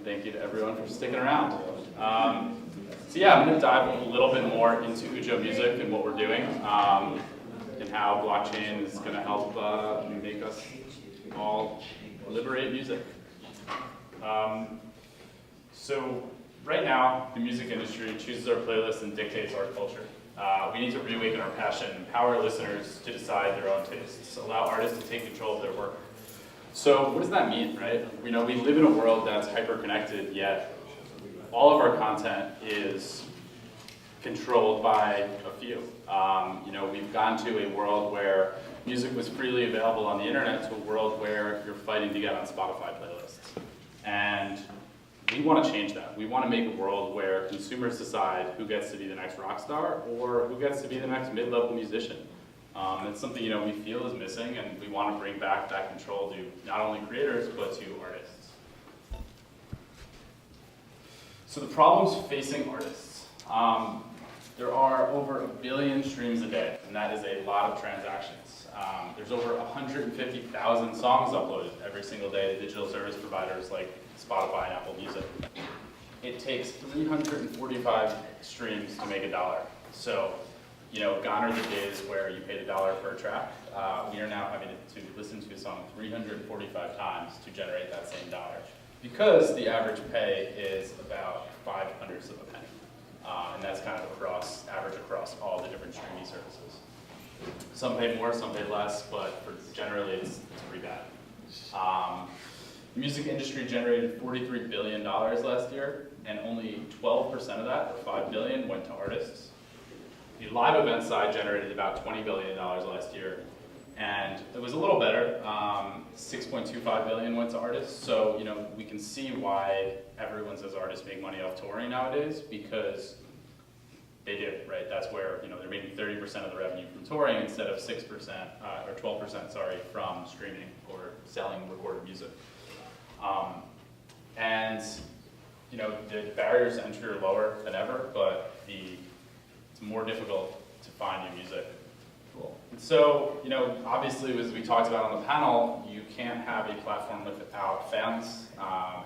thank you to everyone for sticking around. So yeah, I'm going to dive a little bit more into Ujo Music and what we're doing, and how blockchain is going to help make us all liberate music. So right now, the music industry chooses our playlists and dictates our culture. We need to reawaken our passion, empower listeners to decide their own tastes, allow artists to take control of their work. So what does that mean, right? We live in a world that's hyper-connected, yet all of our content is controlled by a few. We've gone to a world where music was freely available on the internet to a world where you're fighting to get on Spotify playlists. And we want to change that. We want to make a world where consumers decide who gets to be the next rock star or who gets to be the next mid-level musician. It's something we feel is missing, and we want to bring back that control to not only creators but to artists. So the problems facing artists. There are over 1 billion streams a day, and that is a lot of transactions. There's over 150,000 songs uploaded every single day to digital service providers like Spotify and Apple Music. It takes 345 streams to make $1. So, gone are the days where you paid $1 per track. We are now having to listen to a song 345 times to generate that same dollar, because the average pay is about 0.05 of a penny. And that's kind of average across all the different streaming services. Some pay more, some pay less, but generally it's pretty bad. The music industry generated $43 billion last year, and only 12% of that, or $5 billion, went to artists. The live event side generated about $20 billion last year, and it was a little better. 6.25 billion went to artists. So we can see why everyone says artists make money off touring nowadays, because they do, right? That's where they're making 30% of the revenue from touring instead of 6% or 12%, sorry, from streaming or selling recorded music. The barriers to entry are lower than ever, but it's more difficult to find new music. Cool. And so, obviously, as we talked about on the panel, you can't have a platform without fans,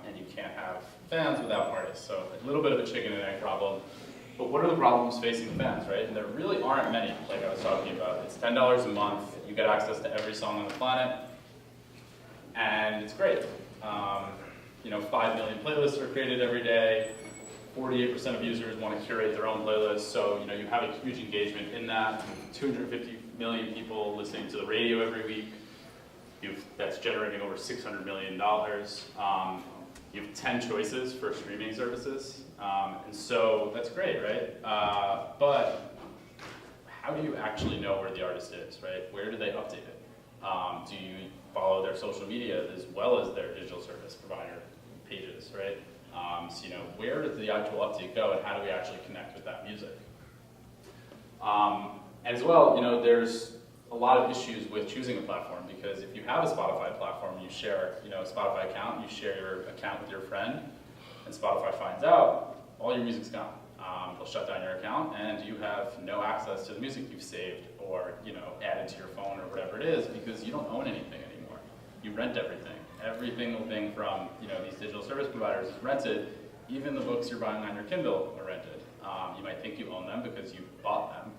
and you can't have fans without artists. So a little bit of a chicken and egg problem. But what are the problems facing the fans, right? And there really aren't many, like I was talking about. It's $10 a month. You get access to every song on the planet, and it's great. 5 million playlists are created every day. 48% of users want to curate their own playlists, so you have a huge engagement in that. 250 million people listening to the radio every week. That's generating over $600 million. You have 10 choices for streaming services, and so that's great, right? But how do you actually know where the artist is, right? Where do they update it? Do you follow their social media as well as their digital service provider pages, right? Where does the actual update go, and how do we actually connect with that music? And as well, there's a lot of issues with choosing a platform, because if you have a Spotify platform, you share, a Spotify account, you share your account with your friend, and Spotify finds out, all your music's gone. They'll shut down your account, and you have no access to the music you've saved or, added to your phone or whatever it is, because you don't own anything anymore. You rent everything. Every single thing from these digital service providers is rented. Even the books you're buying on your Kindle are rented. You might think you own them because you bought them,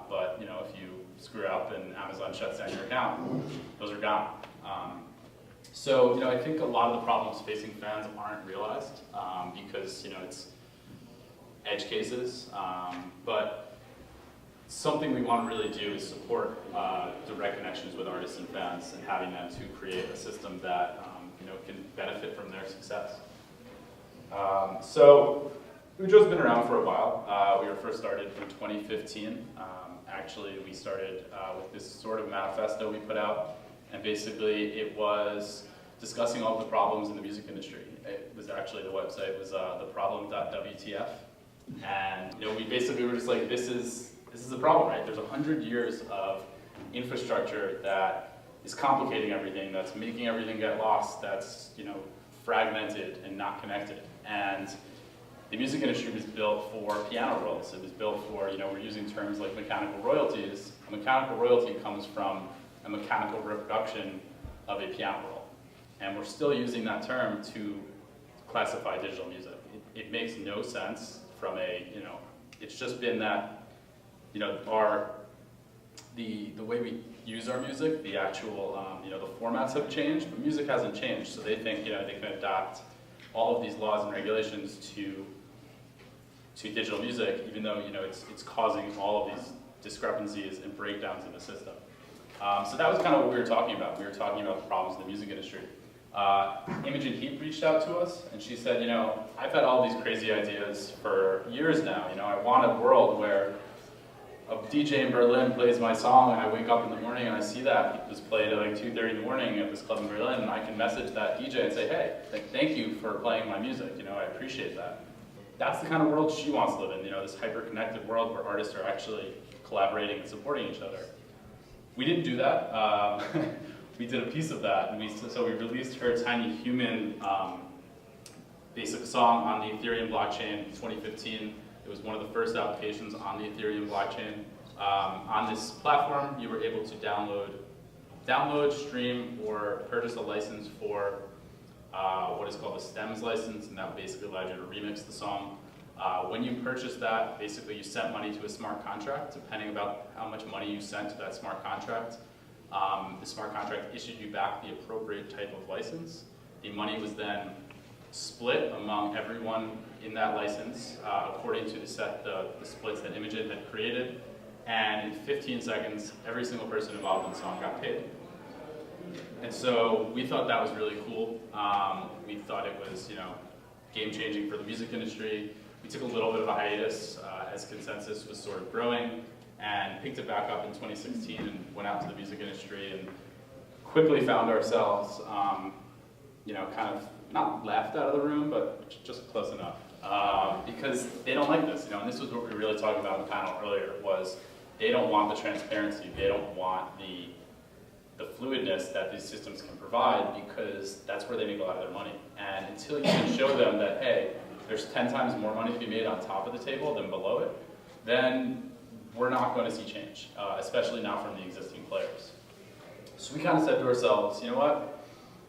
but if you screw up and Amazon shuts down your account, those are gone. So I think a lot of the problems facing fans aren't realized because it's edge cases, but something we want to really do is support direct connections with artists and fans, and having them to create a system that can benefit from their success. So Ujo's been around for a while. We were first started in 2015. Actually, we started with this sort of manifesto we put out, and basically it was discussing all the problems in the music industry. It was actually, the website was the Problem WTF, and we basically were just like, this is a problem, right? There's 100 years of infrastructure that is complicating everything, that's making everything get lost, that's fragmented and not connected. And the music industry was built for piano rolls. It was built for, we're using terms like mechanical royalties. A mechanical royalty comes from a mechanical reproduction of a piano roll. And we're still using that term to classify digital music. It makes no sense from a, it's just been that, the way we use our music, the actual, the formats have changed, but music hasn't changed. So they think, they can adopt all of these laws and regulations to digital music, even though, it's causing all of these discrepancies and breakdowns in the system. So that was kind of what we were talking about. We were talking about the problems in the music industry. Imogen Heap reached out to us, and she said, I've had all these crazy ideas for years now. I want a world where a DJ in Berlin plays my song, and I wake up in the morning and I see that it was played at like 2:30 in the morning at this club in Berlin, and I can message that DJ and say, hey, thank you for playing my music. I appreciate that. That's the kind of world she wants to live in, this hyper-connected world where artists are actually collaborating and supporting each other. We didn't do that. We did a piece of that, and so we released her Tiny Human basic song on the Ethereum blockchain in 2015. It was one of the first applications on the Ethereum blockchain. On this platform, you were able to download, stream, or purchase a license for what is called a stems license, and that basically allowed you to remix the song. When you purchased that, basically you sent money to a smart contract, depending about how much money you sent to that smart contract. The smart contract issued you back the appropriate type of license. The money was then split among everyone in that license according to the splits that Imogen had created. And in 15 seconds, every single person involved in the song got paid. And so we thought that was really cool. We thought it was, game-changing for the music industry. We took a little bit of a hiatus as consensus was sort of growing, and picked it back up in 2016 and went out to the music industry and quickly found ourselves, kind of not laughed out of the room, but just close enough. Because they don't like this, and this was what we were really talking about in the panel earlier, was they don't want the transparency, they don't want the fluidness that these systems can provide, because that's where they make a lot of their money. And until you can show them that, hey, there's 10 times more money to be made on top of the table than below it, then we're not going to see change, especially not from the existing players. So we kind of said to ourselves, you know what,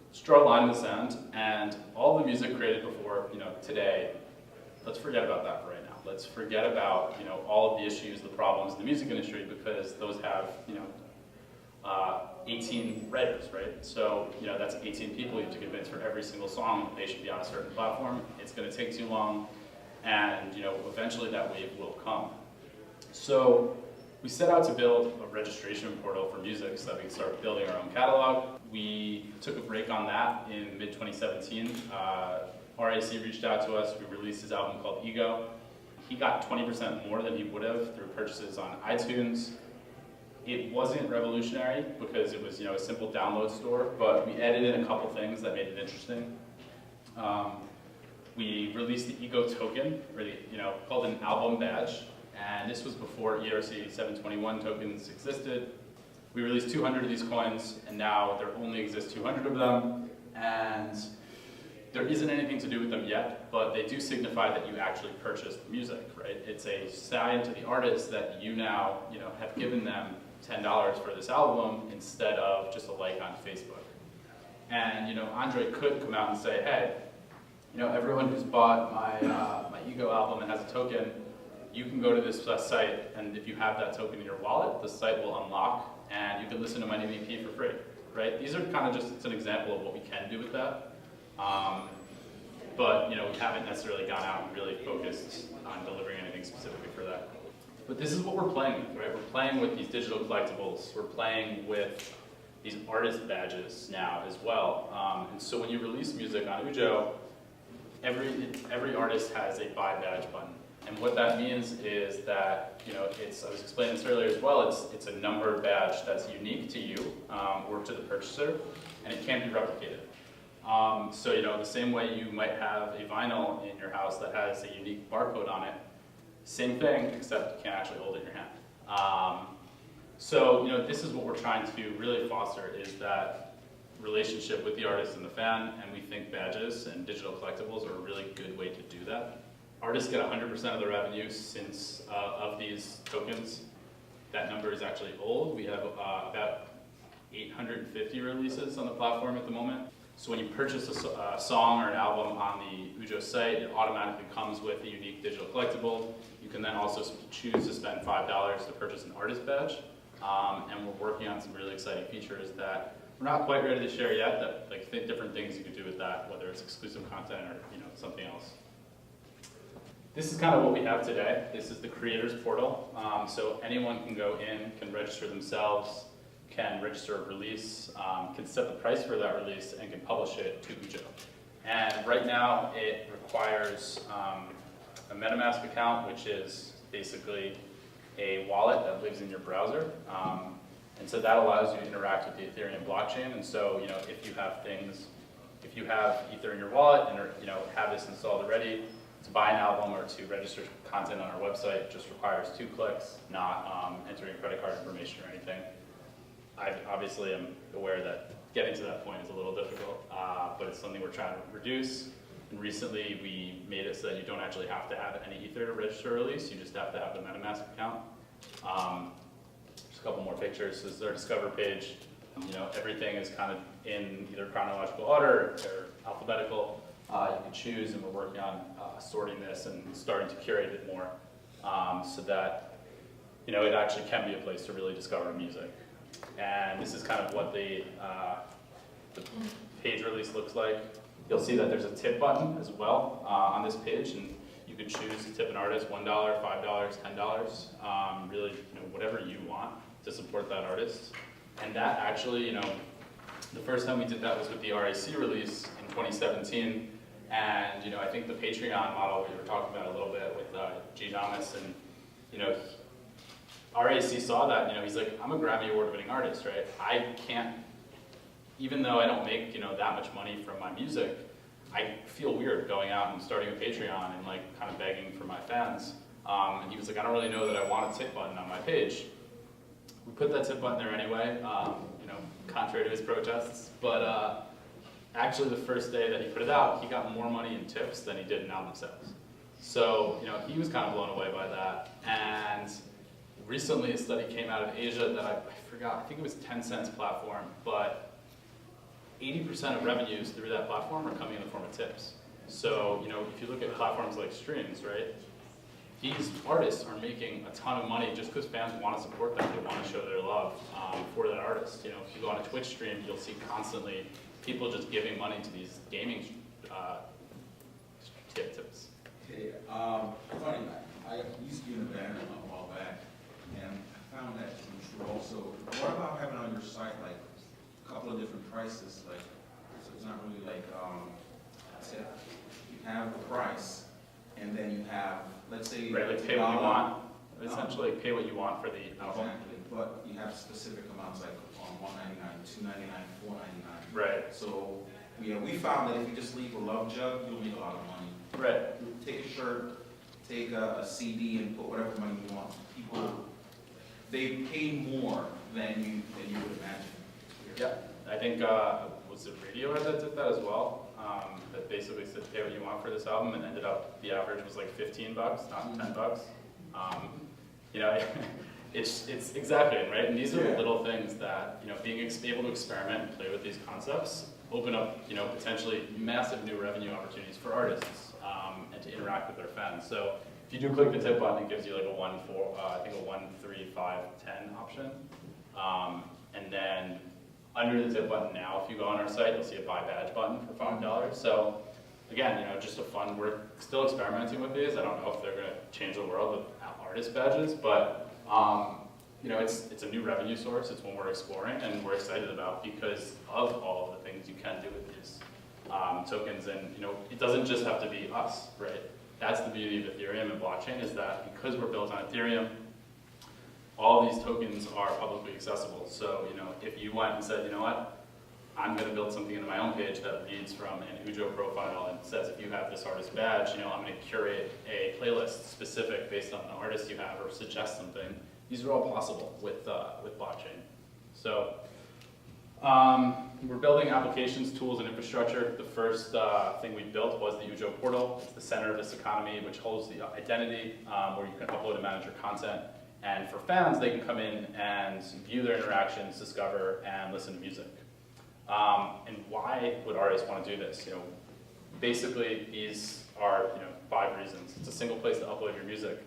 let's draw a line in the sand, and all the music created before, today, let's forget about that for right now. Let's forget about, all of the issues, the problems in the music industry, because those have, 18 writers, right? So, that's 18 people you have to convince for every single song they should be on a certain platform. It's going to take too long, and, eventually that wave will come. So we set out to build a registration portal for music so that we could start building our own catalog. We took a break on that in mid-2017. RAC reached out to us. We released his album called Ego. He got 20% more than he would have through purchases on iTunes. It wasn't revolutionary because it was, a simple download store, but we added in a couple things that made it interesting. We released the Ego token, or called an album badge, and this was before ERC 721 tokens existed. We released 200 of these coins, and now there only exist 200 of them, and there isn't anything to do with them yet, but they do signify that you actually purchased the music, right? It's a sign to the artist that you now, have given them $10 for this album instead of just a like on Facebook. And, Andre could come out and say, hey, everyone who's bought my Ego album and has a token, you can go to this site, and if you have that token in your wallet, the site will unlock, and you can listen to my new EP for free, right? These are kind of just, it's an example of what we can do with that. But, we haven't necessarily gone out and really focused on delivering anything specifically for that. But this is what we're playing with, right? We're playing with these digital collectibles. We're playing with these artist badges now as well. And so when you release music on Ujo, every artist has a buy badge button. And what that means is that, I was explaining this earlier as well, it's a number badge that's unique to you or to the purchaser, and it can't be replicated. So, the same way you might have a vinyl in your house that has a unique barcode on it, same thing, except you can't actually hold it in your hand. So, this is what we're trying to really foster, is that relationship with the artist and the fan, and we think badges and digital collectibles are a really good way to do that. Artists get 100% of the revenue since of these tokens. That number is actually old. We have about 850 releases on the platform at the moment. So when you purchase a song or an album on the Ujo site, it automatically comes with a unique digital collectible. You can then also choose to spend $5 to purchase an artist badge. And we're working on some really exciting features that we're not quite ready to share yet, that like different things you could do with that, whether it's exclusive content or something else. This is kind of what we have today. This is the creators portal. So anyone can go in, can register themselves, can register a release, can set the price for that release, and can publish it to Ujo. And right now it requires a MetaMask account, which is basically a wallet that lives in your browser. And so that allows you to interact with the Ethereum blockchain. And so, if you have things, if you have Ether in your wallet and have this installed already, to buy an album or to register content on our website just requires 2 clicks, not entering credit card information or anything. I obviously am aware that getting to that point is a little difficult, but it's something we're trying to reduce. And recently we made it so that you don't actually have to have any Ether to register a release, you just have to have the MetaMask account. Just a couple more pictures. This is our Discover page. Everything is kind of in either chronological order or alphabetical. You can choose, and we're working on sorting this and starting to curate it more so that it actually can be a place to really discover music. And this is kind of what the page release looks like. You'll see that there's a tip button as well on this page, and you can choose to tip an artist $1, $5, $10, really whatever you want to support that artist. And that actually, the first time we did that was with the RAC release in 2017. And I think the Patreon model we were talking about a little bit with G. Thomas, and RAC saw that. He's like, I'm a Grammy Award-winning artist, right? I can't, even though I don't make that much money from my music, I feel weird going out and starting a Patreon and kind of begging for my fans. And he was like, I don't really know that I want a tip button on my page. We put that tip button there anyway, contrary to his protests, but. Actually, the first day that he put it out, he got more money in tips than he did in album sales. So, he was kind of blown away by that. And recently, a study came out of Asia that I forgot, I think it was Tencent's platform, but 80% of revenues through that platform are coming in the form of tips. So, if you look at platforms like Streams, right, these artists are making a ton of money just because fans want to support them. They want to show their love for that artist. If you go on a Twitch stream, you'll see constantly people just giving money to these gaming tips. Okay, funny, I used to be in a band a while back, and I found that to be true also. What about having on your site a couple of different prices? So it's not really tip. You have the price, and then you have, let's say, right, pay what you want. Essentially, pay what you want for the album. Exactly, but you have specific amounts like $1.99, $2.99, $4.99. Right. So we found that if you just leave a love jug, you'll make a lot of money. Right. Take a shirt, take a CD, and put whatever money you want. People, they pay more than you would imagine. Yeah, I think was it Radiohead that did that as well? That basically said pay what you want for this album, and ended up the average was like $15, not $10. It's exactly right. And these are the little things that being able to experiment and play with these concepts open up potentially massive new revenue opportunities for artists and to interact with their fans. So if you do click the tip button, it gives you like a 1, 4, I think a 1, 3, 5, 10 option. And then under the tip button now, if you go on our site, you'll see a buy badge button for $5. So again, just a fun. We're still experimenting with these. I don't know if they're going to change the world with artist badges, but it's a new revenue source. It's one we're exploring and we're excited about because of all of the things you can do with these tokens. And it doesn't just have to be us, right? That's the beauty of Ethereum and blockchain, is that because we're built on Ethereum, all these tokens are publicly accessible. So if you went and said, you know what, I'm going to build something into my own page that reads from an Ujo profile and says, if you have this artist badge, I'm going to curate a playlist specific based on the artist you have or suggest something. These are all possible with blockchain. So we're building applications, tools, and infrastructure. The first thing we built was the UJob Portal. It's the center of this economy, which holds the identity where you can upload and manage your content. And for fans, they can come in and view their interactions, discover, and listen to music. And why would artists want to do this? Basically, these are 5 reasons. It's a single place to upload your music.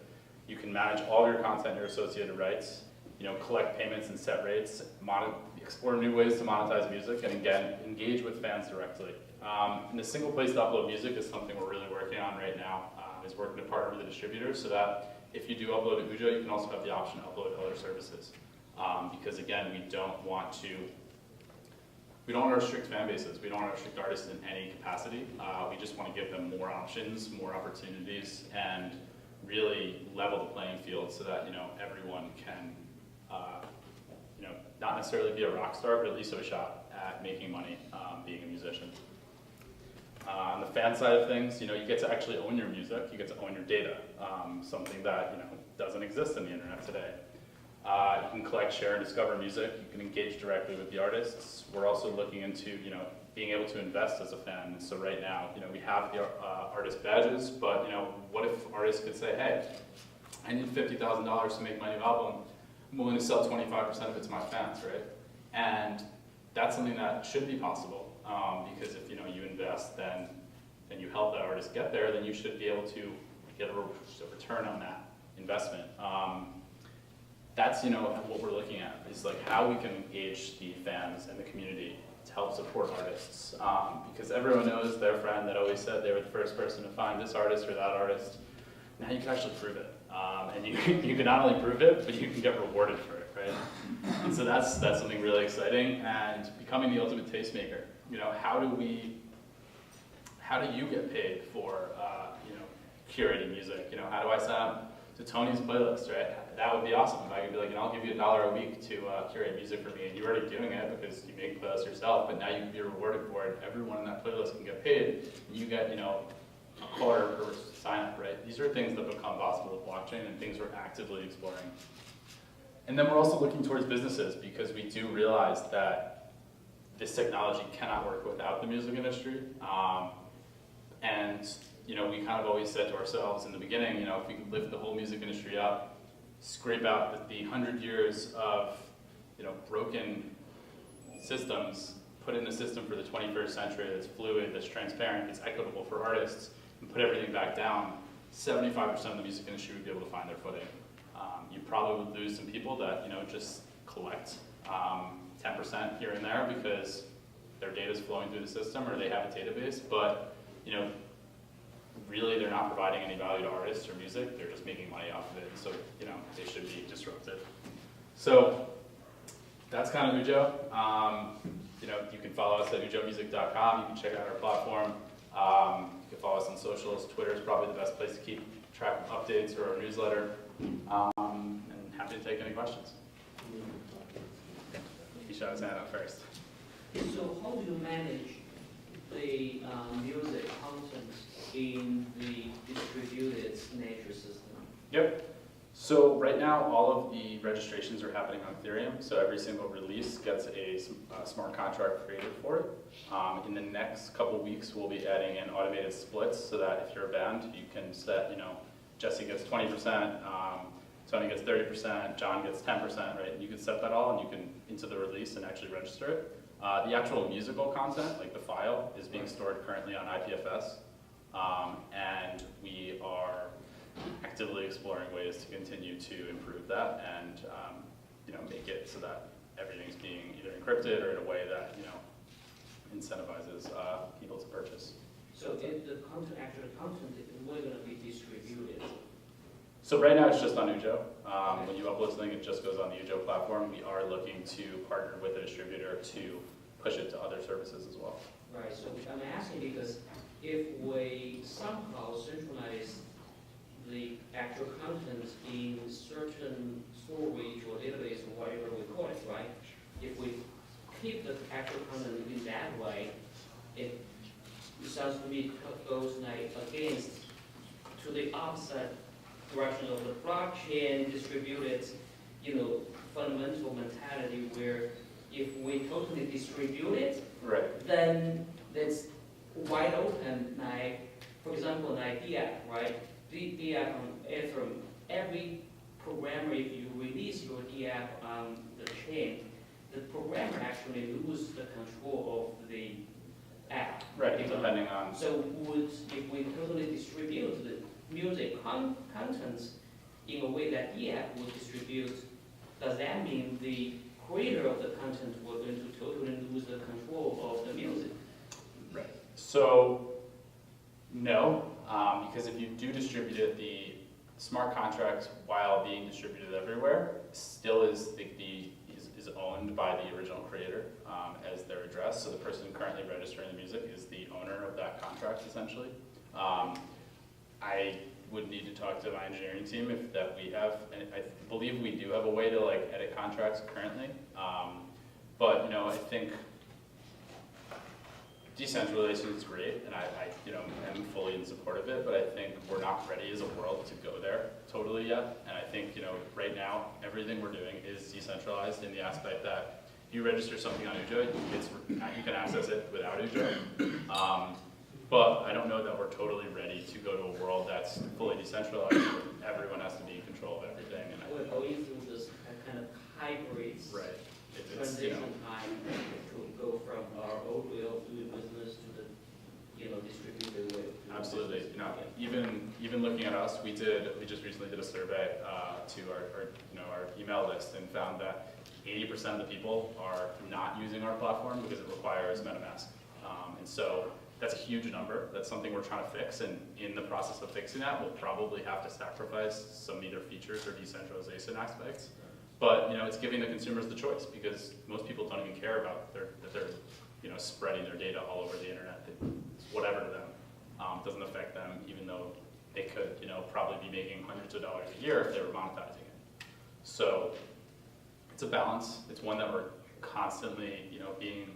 You can manage all your content and your associated rights. Collect payments and set rates. Explore new ways to monetize music, and again, engage with fans directly. And the single place to upload music is something we're really working on right now. Is working to partner with the distributors so that if you do upload to Ujo, you can also have the option to upload to other services. Because again, we don't want to restrict fan bases. We don't want to restrict artists in any capacity. We just want to give them more options, more opportunities, and really level the playing field so that everyone can not necessarily be a rock star, but at least have a shot at making money being a musician. On the fan side of things, you get to actually own your music. You get to own your data, something that doesn't exist in the internet today. You can collect, share, and discover music. You can engage directly with the artists. We're also looking into being able to invest as a fan. So right now, we have the artist badges, but what if artists could say, hey, I need $50,000 to make my new album. I'm willing to sell 25% of it to my fans, right? And that's something that should be possible. Because if you invest, then you help that artist get there, then you should be able to get a return on that investment. That's what we're looking at is like how we can engage the fans and the community to help support artists. Because everyone knows their friend that always said they were the first person to find this artist or that artist. Now you can actually prove it, and you can not only prove it, but you can get rewarded for it, right? And so that's something really exciting. And becoming the ultimate tastemaker. How do you get paid for curating music? How do I sign up to Tony's playlist, right? That would be awesome if I could be like, I'll give you $1 a week to curate music for me, and you're already doing it because you make playlists yourself, but now you can be rewarded for it. Everyone in that playlist can get paid, and you get a quarter per sign up, right? These are things that become possible with blockchain and things we're actively exploring. And then we're also looking towards businesses because we do realize that this technology cannot work without the music industry. And we kind of always said to ourselves in the beginning, if we could lift the whole music industry up, scrape out the 100 years of broken systems, put in a system for the 21st century that's fluid, that's transparent, that's equitable for artists, and put everything back down, 75% of the music industry would be able to find their footing. You probably would lose some people that just collect 10% here and there because their data is flowing through the system or they have a database, but really they're not providing any value to artists or music, they're just making money off of it, so they should be disrupted. So that's kind of Ujo. You can follow us at ujomusic.com, you can check out our platform, you can follow us on socials. Twitter is probably the best place to keep track of updates or our newsletter, and happy to take any questions. He shot his hand up first. So how do you manage the music content in the distributed nature system? Yep. So right now, all of the registrations are happening on Ethereum. So every single release gets a smart contract created for it. In the next couple weeks, we'll be adding in automated splits so that if you're a band, you can set, Jesse gets 20%, Tony gets 30%, John gets 10%, right? You can set that all and you can into the release and actually register it. The actual musical content, like the file, is being stored currently on IPFS. And we are actively exploring ways to continue to improve that and make it so that everything's being either encrypted or in a way that incentivizes people to purchase. So if the actual content is really going to be distributed? So right now it's just on Ujo. When you upload something, it just goes on the Ujo platform. We are looking to partner with a distributor to push it to other services as well. Right, so I'm asking because if we somehow centralize the actual content in certain storage or database or whatever we call it, right? If we keep the actual content in that way, it sounds to me goes like against to the opposite direction of the blockchain distributed, fundamental mentality where if we totally distribute it, right, then it's wide open. Like, for example, an idea, right? The app on Ethereum, every programmer, if you release your DApp on the chain, the programmer actually lose the control of the app. Right, depending on, So if we totally distribute the music contents in a way that the app would distribute, does that mean the creator of the content will going to totally lose the control of the music? so, no, because if you do distribute it, the smart contract, while being distributed everywhere, still is is owned by the original creator as their address. So the person currently registering the music is the owner of that contract, essentially. I would need to talk to my engineering team if that we have, and I believe we do have a way to like edit contracts currently. But you know, I think decentralization is great, and I am fully in support of it, but I think we're not ready as a world to go there totally yet. And I think, right now, everything we're doing is decentralized in the aspect that you register something on Ujo, you can access it without Ujo. But I don't know that we're totally ready to go to a world that's fully decentralized, where everyone has to be in control of everything. And We're going through this kind of hybrid right. transition time to go from our old way of doing business to the, distributed way of doing Absolutely. business. Even looking at us, we just recently did a survey to our email list and found that 80% of the people are not using our platform because it requires MetaMask. And so that's a huge number. That's something we're trying to fix. And in the process of fixing that, we'll probably have to sacrifice some either features or decentralization aspects. But it's giving the consumers the choice, because most people don't even care about that they're spreading their data all over the internet. It's whatever to them. Doesn't affect them, even though they could probably be making hundreds of dollars a year if they were monetizing it. So it's a balance. It's one that we're constantly being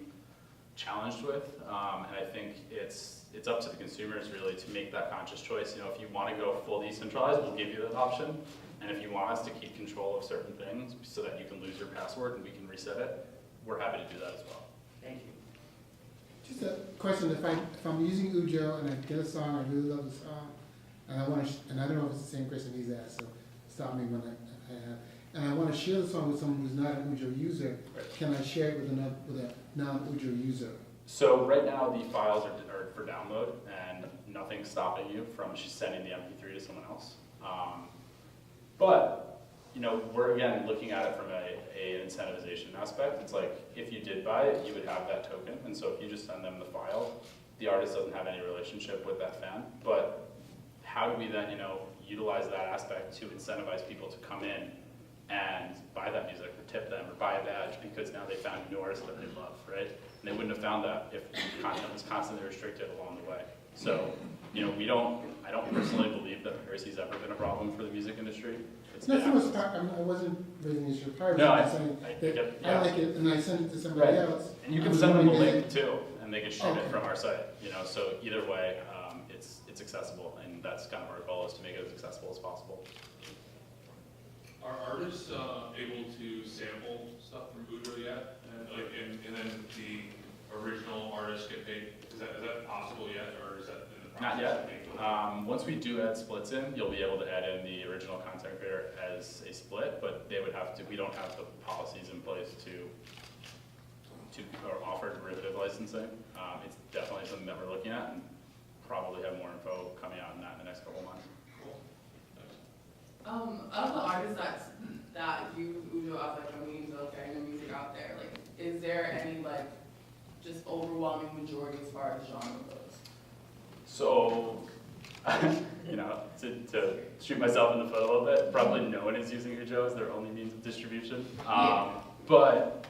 challenged with, and I think it's up to the consumers really to make that conscious choice. If you want to go full decentralized, we'll give you that option. And if you want us to keep control of certain things so that you can lose your password and we can reset it, we're happy to do that as well. Thank you. Just a question: if I'm using Ujo and I get a song, I really love the song, and I want to, and I don't know if it's the same question he's asked, so stop me when I have, and I want to share the song with someone who's not an Ujo user. Right. Can I share it with a non-Ujo user? So right now the files are for download, and nothing's stopping you from just sending the MP3 to someone else. But we're again looking at it from an incentivization aspect. It's like if you did buy it, you would have that token, and so if you just send them the file, the artist doesn't have any relationship with that fan. But how do we then utilize that aspect to incentivize people to come in and buy that music, or tip them, or buy a badge, because now they found a new artist that they love, right? And they wouldn't have found that if content was constantly restricted along the way. So, I don't personally believe that piracy's ever been a problem for the music industry. It's Not been so much. I wasn't raising the issue of piracy. No, I'm saying I that get- I yeah. like it, and I send it to somebody Right. else. And you I can was send them a wondering link too, and they can shoot it Okay. from our site, so either way, it's accessible, and that's kind of our goal, is to make it as accessible as possible. Are artists able to sample stuff from Ujo yet? And then the original artists get paid? Is that possible yet, or is that in the Not process? yet. of being built? Once we do add splits in, you'll be able to add in the original content creator as a split, but we don't have the policies in place to or offer derivative licensing. It's definitely something that we're looking at, and probably have more info coming out on that in the next couple of months. Cool. Thanks. Of the artists that use Ujo as like a means of getting the music out there, is there any just overwhelming majority as far as genre goes? So, to shoot myself in the foot a little bit, probably no one is using Ujo as their only means of distribution. But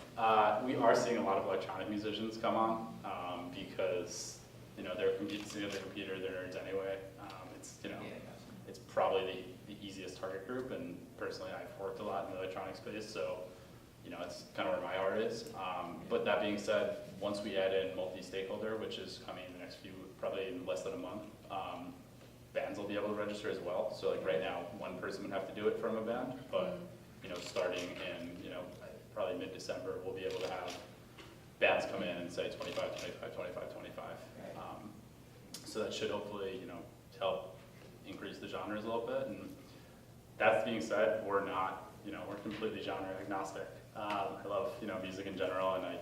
we are seeing a lot of electronic musicians come on because they're sitting at their computer, they're nerds anyway. It's probably the easiest target group, and personally I've worked a lot in the electronic space, so it's kind of where my heart is. But that being said, once we add in multi-stakeholder, which is coming in the next probably in less than a month, bands will be able to register as well. So right now, one person would have to do it from a band, but starting in probably mid-December, we'll be able to have bands come in and say 25, 25, 25, 25. So that should hopefully help increase the genres a little bit. And that being said, we're not we're completely genre agnostic. I love, music in general, and I,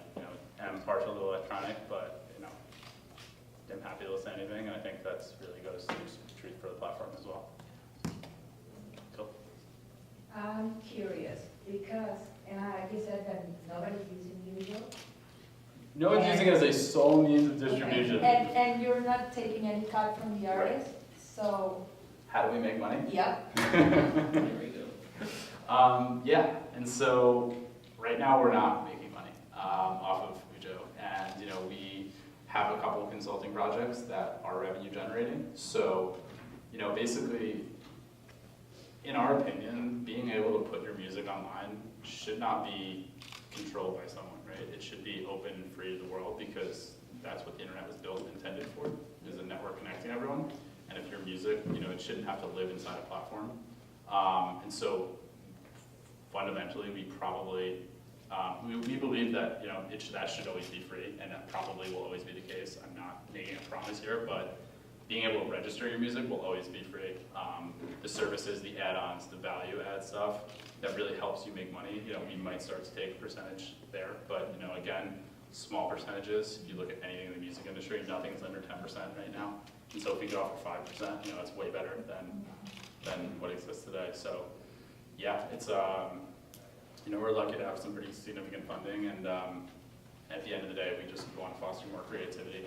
am partial to electronic, but, I'm happy to listen to anything, and I think that's really goes to truth for the platform as well. Cool. I'm curious, because you said that nobody's using UJob. No one's using it as a sole means of distribution. Okay. And you're not taking any cut from the artist, so, How do we make money? yep. There we go. Yeah, and so right now we're not making money off of Ujo, and we have a couple consulting projects that are revenue generating. So, basically, in our opinion, being able to put your music online should not be controlled by someone, right? It should be open and free to the world, because that's what the internet was built and intended for, is a network connecting everyone. And if your music, it shouldn't have to live inside a platform. And so fundamentally, we probably, we believe that, that should always be free, and that probably will always be the case. I'm not making a promise here, but being able to register your music will always be free. The services, the add-ons, the value add stuff, that really helps you make money. We might start to take a percentage there, but, again, small percentages. If you look at anything in the music industry, nothing's under 10% right now. And so if we could offer 5%, it's way better than what exists today. So yeah, it's, we're lucky to have some pretty significant funding, and at the end of the day, we just want to foster more creativity.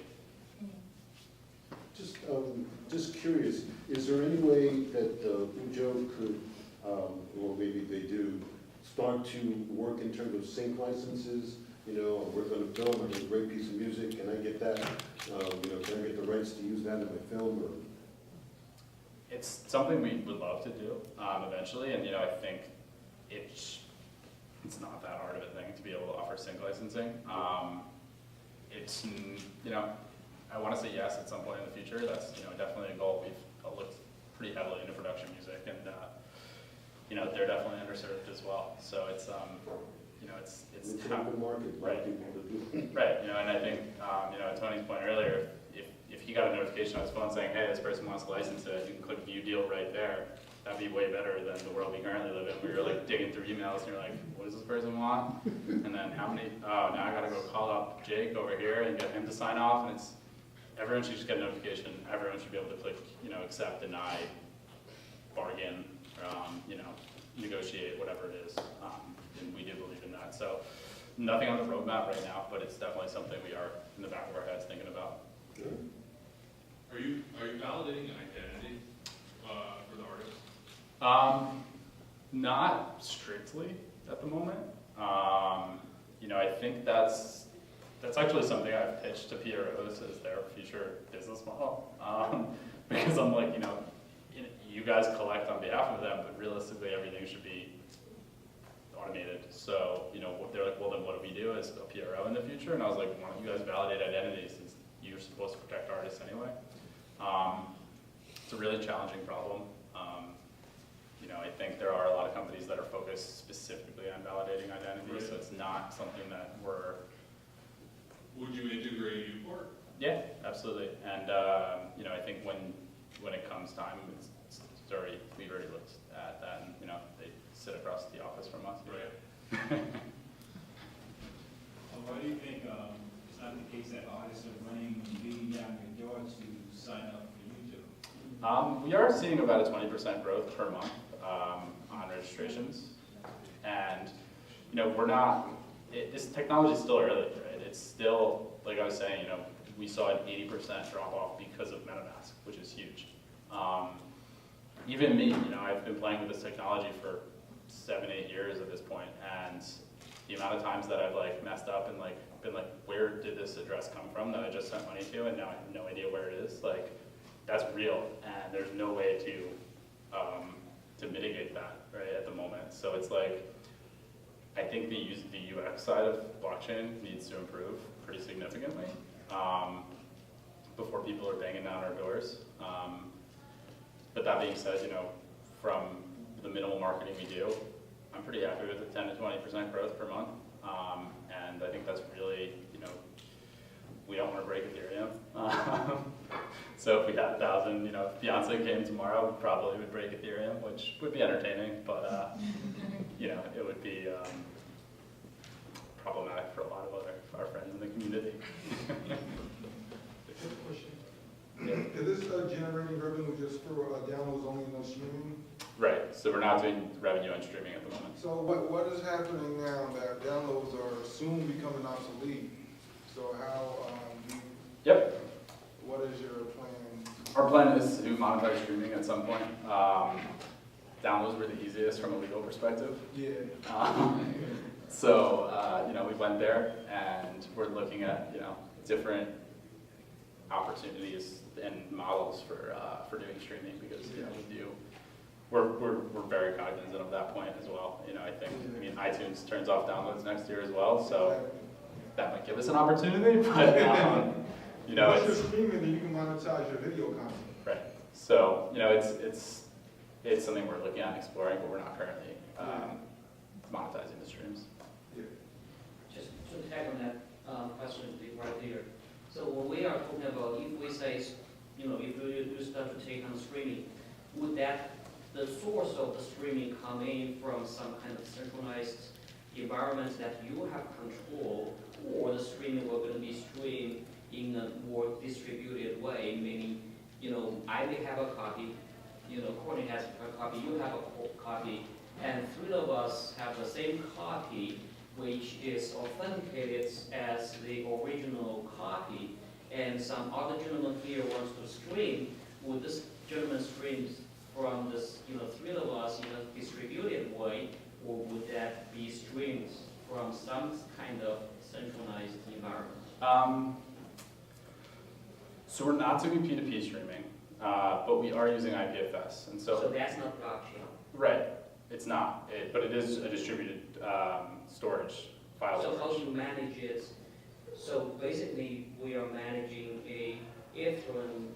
Just curious, is there any way that Ujo could, or maybe they do, start to work in terms of sync licenses? We're going to film a great piece of music. Can I get that? Can I get the rights to use that in my film? Or? It's something we would love to do eventually, and I think it's not that hard of a thing to be able to offer sync licensing. It's I want to say yes at some point in the future. That's definitely a goal. We've looked pretty heavily into production music, and they're definitely underserved as well. So it's it's It's an open market, right. People to do. Right, and I think, Tony's point earlier, if he got a notification on his phone saying, hey, this person wants to license it, you can click view deal right there. That'd be way better than the world we currently live in, where you're like digging through emails and you're like, what does this person want? And then how many, oh, now I gotta go call up Jake over here and get him to sign off, and everyone should just get a notification. Everyone should be able to click, accept, deny, bargain, negotiate, whatever it is. And we do believe in that. So nothing on the roadmap right now, but it's definitely something we are in the back of our heads thinking about. Are you validating an identity for the artist? Not strictly at the moment. I think that's actually something I've pitched to PROs as their future business model. Because I'm like, you guys collect on behalf of them, but realistically everything should be automated. So, they're like, well, then what do we do as a PRO in the future? And I was like, why don't you guys validate identities, since you're supposed to protect artists anyway? It's a really challenging problem. I think there are a lot of companies that are focused specifically on validating identities, Right. so it's not something that we're... Would you integrate UPort? Yeah, absolutely. And, I think when it comes time, we've already looked at that, and, they sit across the office from us. Right. So why do you think it's not the case that artists are running, beating down your door to sign up for UJob? We are seeing about a 20% growth per month on registrations, and we're not. This technology is still early, right? It's still, like I was saying, we saw an 80% drop off because of MetaMask, which is huge. Even me, I've been playing with this technology for 7-8 years at this point, and the amount of times that I've messed up and been like, where did this address come from that I just sent money to, and now I have no idea where it is. That's real, and there's no way to mitigate that right at the moment. So it's I think the UX side of blockchain needs to improve pretty significantly before people are banging down our doors. But that being said, from the minimal marketing we do, I'm pretty happy with the 10 to 20% growth per month, and I think that's really, we don't want to break Ethereum. So if we had 1,000, if Beyonce came tomorrow, we probably would break Ethereum, which would be entertaining, but it would be, problematic for a lot of our friends in the community. Is this generating revenue just for downloads only, no streaming? Right, so we're not doing revenue and streaming at the moment. So what is happening now that downloads are soon becoming obsolete? So how, Yep, what is your plan? our plan is to monetize streaming at some point. Downloads were the easiest from a legal perspective. Yeah. So, we went there and we're looking at, different opportunities and models for doing streaming because, we're very cognizant of that point as well. iTunes turns off downloads next year as well, so that might give us an opportunity, but, Once you're it's, streaming, then you can monetize your video content. right. So, it's something we're looking at and exploring, but we're not currently monetizing the streams. Just to tag on that question right there. So when we are talking about, if we say, if we do start to take on streaming, would the source of the streaming come in from some kind of centralized environment that you have control, or the streaming will going to be streamed in a more distributed way, meaning, I may have a copy, Courtney has a copy, you have a copy, and three of us have the same copy, which is authenticated as the original copy, and some other gentleman here wants to stream. Would this gentleman stream from this, three of us in a distributed way, or would that be streamed from some kind of centralized environment? So we're not doing P2P streaming, but we are using IPFS, and So that's not blockchain. right, it's not, but it is a distributed storage file. So how storage. do you manage it? So basically, we are managing a Ethereum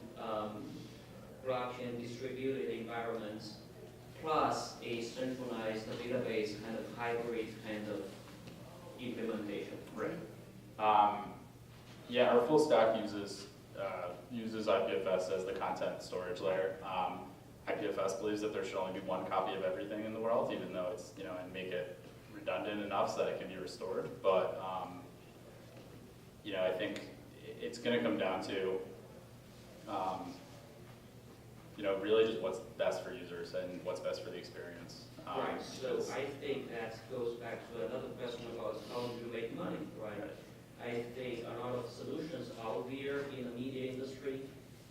blockchain distributed environment plus a centralized database kind of hybrid kind of implementation. Right. Yeah, our full stack uses IPFS as the content storage layer. IPFS believes that there should only be one copy of everything in the world, even though it's, and make it redundant enough so that it can be restored. But, I think it's going to come down to, really just what's best for users and what's best for the experience. Right, so I think that goes back to another question about how do you make money, right? I think a lot of solutions out there in the media industry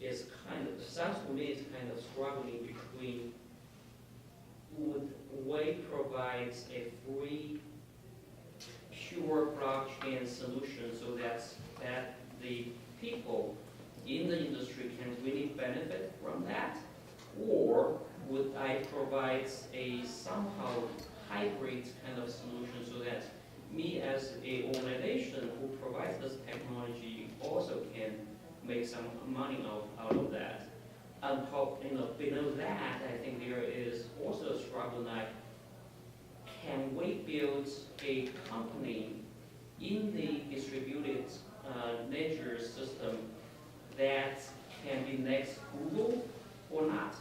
is sounds to me it's kind of struggling between would way provides a free, pure blockchain solution so that the people in the industry can really benefit from that, or would I provide a somehow hybrid kind of solution so that me as a organization who provides this technology also can make some money out of that. On top, below that, I think there is also a struggle like, can we build a company in the distributed ledger system that can be next Google or not?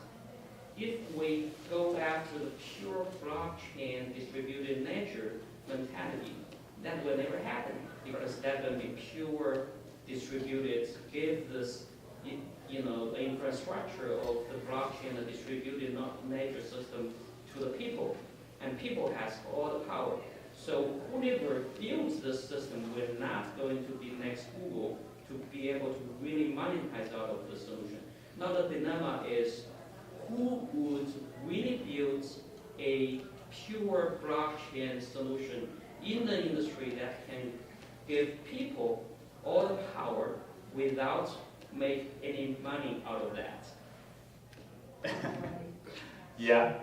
If we go back to the pure blockchain distributed ledger mentality, that will never happen because that will be pure distributed, give this, the infrastructure of the blockchain, the distributed ledger system to the people, and people has all the power. So whoever builds this system will not going to be next Google to be able to really monetize out of the solution. Now the dilemma is who would really build a pure blockchain solution in the industry that can give people all the power without make any money out of that. Yeah.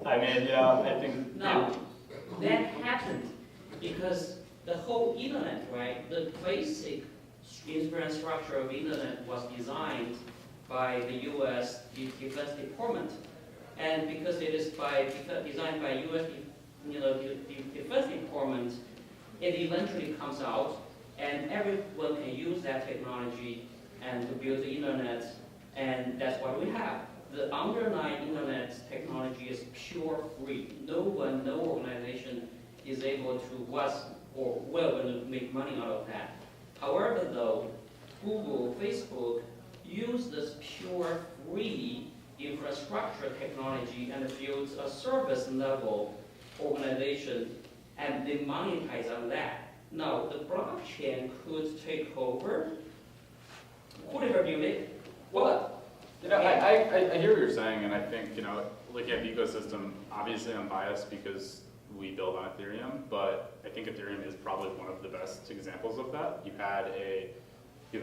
I mean, I think. Now, that happened because the whole internet, right, the basic infrastructure of internet was designed by the U.S. Defense Department. And because it is designed by U.S. Defense Department, it eventually comes out and everyone can use that technology and to build the internet, and that's what we have. The underlying internet technology is pure free. No organization is able to, was or we're going to make money out of that. However, though, Google, Facebook use this pure free infrastructure technology and builds a service level organization, and they monetize on that. Now, the blockchain could take over. Could it regulate it? Well, You know, I hear what you're saying, and I think, you know, looking at the ecosystem, obviously I'm biased because we build on Ethereum, but I think Ethereum is probably one of the best examples of that. You have a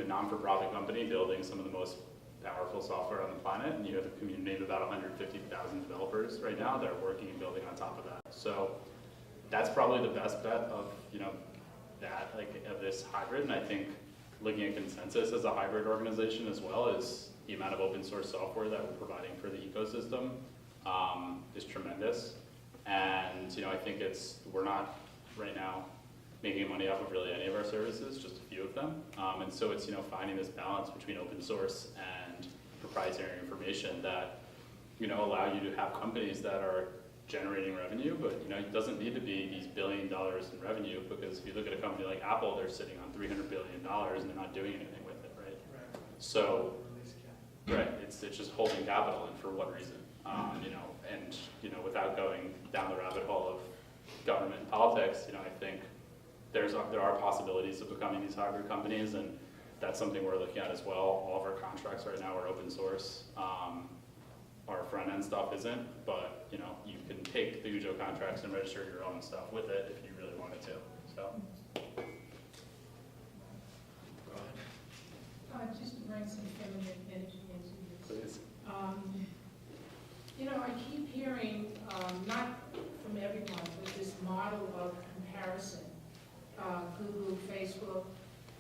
non-for-profit company building some of the most powerful software on the planet, and you have a community of about 150,000 developers right now that are working and building on top of that. So that's probably the best bet of, you know, that, like, of this hybrid, and I think looking at Consensus as a hybrid organization as well is the amount of open source software that we're providing for the ecosystem is tremendous. And, you know, I think we're not right now making money off of really any of our services, just a few of them. And so it's, you know, finding this balance between open source and proprietary information that, you know, allow you to have companies that are generating revenue, but, you know, it doesn't need to be these $1 billion in revenue, because if you look at a company like Apple, they're sitting on $300 billion and they're not doing anything with it, right? So, right, it's just holding capital, and for what reason? You know, and, you know, without going down the rabbit hole of government and politics, you know, I think there are possibilities of becoming these hybrid companies, and that's something we're looking at as well. All of our contracts right now are open source. Our front end stuff isn't, but, you know, you can take the UJo contracts and register your own stuff with it if you really wanted to. So. Just to bring some feminine energy into this. Please. You know, I keep hearing, not from everyone, but this model of comparison, Google, Facebook,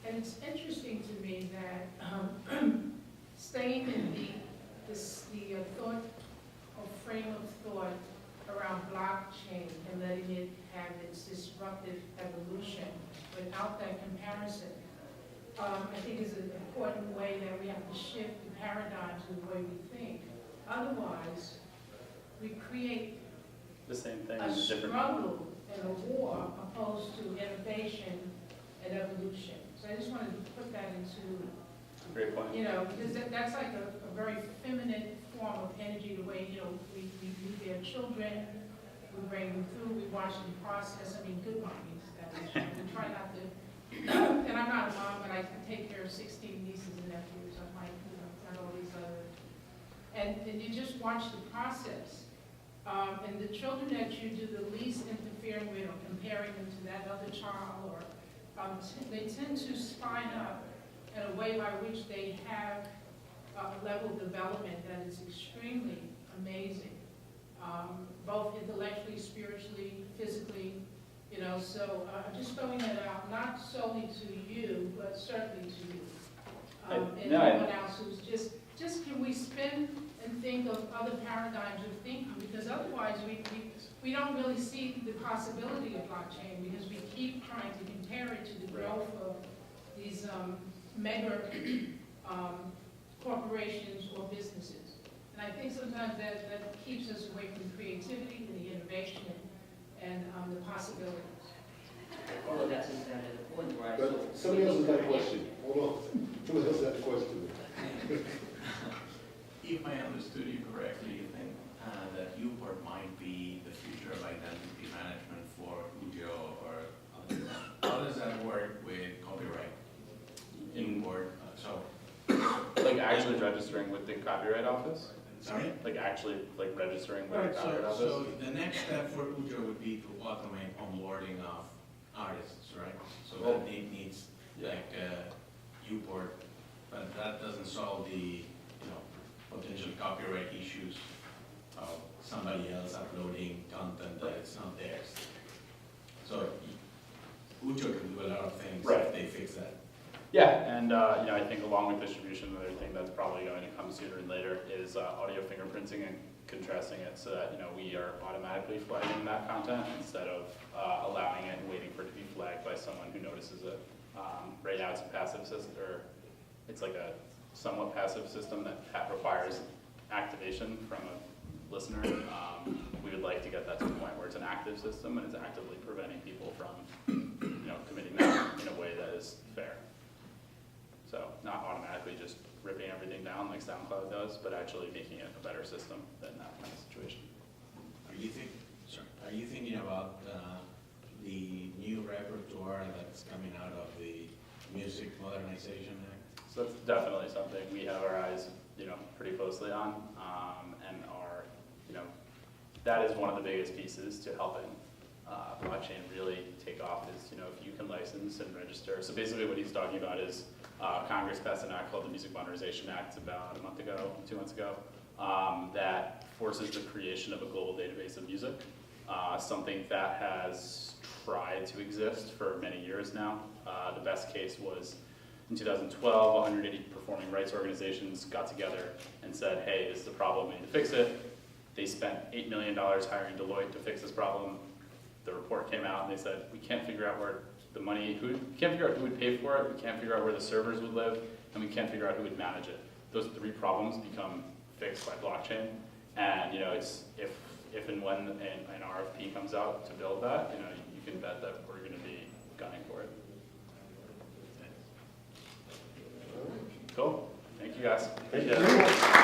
and it's interesting to me that staying in the thought or frame of thought around blockchain and letting it have its disruptive evolution without that comparison, I think is an important way that we have to shift the paradigm to the way we think. Otherwise, we create The same thing. a different. struggle and a war opposed to innovation and evolution. So I just wanted to put that into, Great point. you know, because that's like a very feminine form of energy, the way, you know, we their children, we bring them through, we watch them process. I mean, good mommies, that is. We try not to, and I'm not a mom, but I take care of 16 nieces and nephews. I'm like, you know, and all these other, and you just watch the process. And the children that you do the least interfering with or comparing them to that other child, or they tend to spine up in a way by which they have a level of development that is extremely amazing, both intellectually, spiritually, physically, you know. So I'm just throwing that out, not solely to you, but certainly to you. And everyone else who's just can we spin and think of other paradigms of thinking, because otherwise we don't really see the possibility of blockchain, because we keep trying to compare it to the growth of these mega corporations or businesses. And I think sometimes that keeps us away from creativity and the innovation and the possibilities. Well, that's exactly the point, right? But somebody else has got a question. Hold on. Somebody else has a question. If I understood you correctly, you think that UPort might be the future of identity management for UJO, or how does that work with copyright? UPort, so. Like actually registering with the Copyright Office? Sorry? Like actually like registering with Right, the Copyright Office? so the next step for UJO would be to automate onboarding of artists, right? So that needs like UPort, but that doesn't solve the potential copyright issues of somebody else uploading content that it's not theirs. So UJO can do a lot of things if they fix that. Yeah, and you know, I think along with distribution, another thing that's probably going to come sooner and later is audio fingerprinting and contrasting it so that, you know, we are automatically flagging that content instead of allowing it and waiting for it to be flagged by someone who notices it. Right now, it's a passive system, or it's like a somewhat passive system that requires activation from a listener. We would like to get that to a point where it's an active system and it's actively preventing people from, you implementing that in a way that is fair. So not automatically just ripping everything down like SoundCloud does, but actually making it a better system than that kind of situation. Are you thinking about the new repertoire that's coming out of the Music Modernization Act? So that's definitely something we have our eyes, pretty closely on, and are, that is one of the biggest pieces to helping blockchain really take off is, if you can license and register. So basically what he's talking about is Congress passed an act called the Music Modernization Act about a month ago, 2 months ago, that forces the creation of a global database of music, something that has tried to exist for many years now. The best case was in 2012, 180 performing rights organizations got together and said, hey, this is a problem, we need to fix it. They spent $8 million hiring Deloitte to fix this problem. The report came out and they said, we can't figure out where the money, we can't figure out who would pay for it, we can't figure out where the servers would live, and we can't figure out who would manage it. Those 3 problems become fixed by blockchain. And it's if and when an RFP comes out to build that, you can bet that we're going to be gunning for it. Cool. Thank you guys. Thank you.